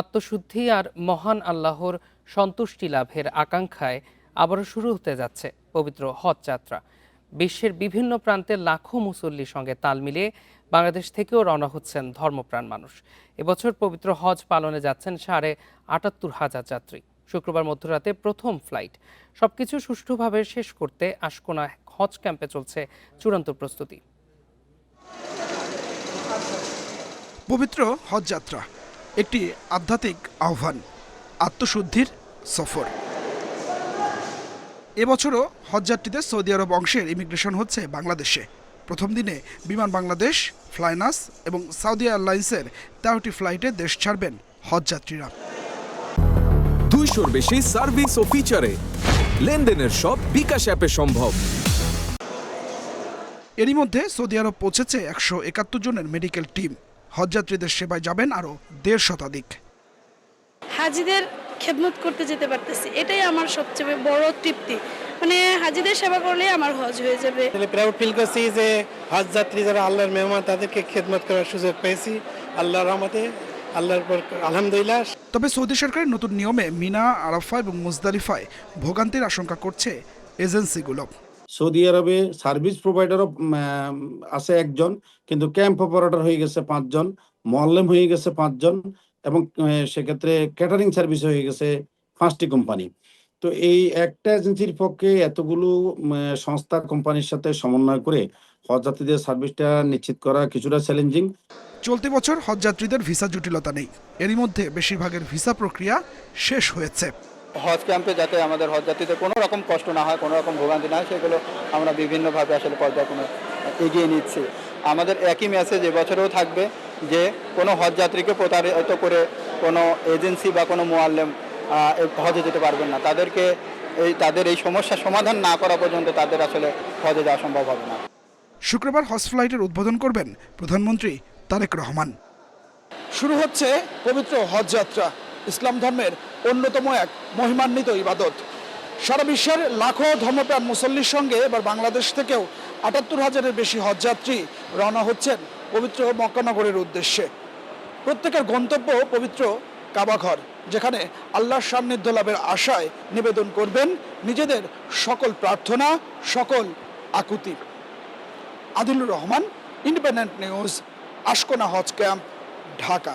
আত্মশুদ্ধি আর মহান আল্লাহর সন্তুষ্টি লাভের আকাঙ্ক্ষায় আবারও শুরু হতে যাচ্ছে পবিত্র হজ যাত্রা। বিশ্বের বিভিন্ন প্রান্তের লাখো মুসল্লির সঙ্গে তাল মিলিয়ে বাংলাদেশ থেকেও রওনা হচ্ছেন ধর্মপ্রাণ মানুষ। এবছর পবিত্র হজ পালনে যাচ্ছেন ৭৭,৫০০ যাত্রী। শুক্রবার মধ্যরাতে প্রথম ফ্লাইট। সবকিছু সুষ্ঠুভাবে শেষ করতে আশকোনা হজ ক্যাম্পে চলছে চূড়ান্ত প্রস্তুতি। পবিত্র হজ যাত্রা একটি আধ্যাত্মিক আহ্বান, আত্মশুদ্ধির সফর। এবছরও হজযাত্রীদের সৌদি আরব অংশের ইমিগ্রেশন হচ্ছে বাংলাদেশে। প্রথম দিনে বিমান বাংলাদেশ, ফ্লাইনাস এবং সৌদি এয়ারলাইন্সের ১৩টি ফ্লাইটে দেশ ছাড়বেন হজযাত্রীরা। ২০০-র বেশি সার্ভিস ও ফিচারে লেনদেনের সব বিকাশ অ্যাপে সম্ভব। এরই মধ্যে সৌদি আরব পৌঁছেছে ১৭১ জনের মেডিকেল টিম। হজযাত্রীদের সেবায় যাবেন আরও ১৫০ শতাধিক। হাজিদের খেদমত করতে যেতে পারতেছি, এটাই আমার সবচেয়ে বড় তৃপ্তি। মানে হাজিদের সেবা করলে আমার হজ হয়ে যাবে। প্রাউড ফিল করছি যে হজ যাত্রী যারা আল্লাহর মেহমান তাদেরকে খেদমত করার সুযোগ পেয়েছি আল্লাহর রহমতে, আল্লাহর পর আলহামদুলিল্লাহ। তবে সৌদি সরকারের নতুন নিয়মে মিনা, আরাফা এবং মুজদালিফায় ভোগান্তির আশঙ্কা করছে এজেন্সিগুলো। সৌদি আরবে সার্ভিস প্রোভাইডারও আছে একজন, কিন্তু ক্যাম্প অপারেটর হয়ে গেছে ৫ জন, মোয়াল্লেম হয়ে গেছে ৫ জন এবং সেক্ষেত্রে ক্যাটারিং সার্ভিস হয়ে গেছে ৫টি কোম্পানি। তো এই একটা এজেন্সির পক্ষে এতগুলো সংস্থা কোম্পানির সাথে সমন্বয় করে হজযাত্রীদের সার্ভিসটা নিশ্চিত করা কিছুটা চ্যালেঞ্জিং। চলতি বছর হজযাত্রীদের ভিসা জটিলতা নেই। এরই মধ্যে বেশিরভাগের ভিসা প্রক্রিয়া শেষ হয়েছে। হজ ক্যাম্পে যাতে আমাদের হজযাত্রীদের কোনো রকম কষ্ট না হয়, কোনো রকম ভোগান্তি না হয়, সেগুলো আমরা বিভিন্নভাবে আসলে পর্যায়ক্রমে এগিয়ে নিচ্ছি। আমাদের একই মেসেজ এবছরেও থাকবে যে কোনো হজযাত্রীকে প্রতারিত করে কোনো এজেন্সি বা কোনো মোয়াল্লেম হজে যেতে পারবেন না। তাদের এই সমস্যার সমাধান না করা পর্যন্ত তাদের আসলে হজে যাওয়া সম্ভব হবে না। শুক্রবার হজ ফ্লাইটের উদ্বোধন করবেন প্রধানমন্ত্রী তারেক রহমান। শুরু হচ্ছে পবিত্র হজ যাত্রা, ইসলাম ধর্মের অন্যতম এক মহিমান্বিত ইবাদত। সারা বিশ্বের লাখো ধর্মপ্রাণ মুসল্লির সঙ্গে এবার বাংলাদেশ থেকেও ৭৮,০০০-এর বেশি হজযাত্রী রওনা হচ্ছেন পবিত্র মক্কা নগরের উদ্দেশ্যে। প্রত্যেকের গন্তব্য পবিত্র কাবাঘর, যেখানে আল্লাহর সান্নিধ্য লাভের আশায় নিবেদন করবেন নিজেদের সকল প্রার্থনা, সকল আকুতি। আদিলুর রহমান, ইন্ডিপেন্ডেন্ট নিউজ, আশকোনা হজ ক্যাম্প, ঢাকা।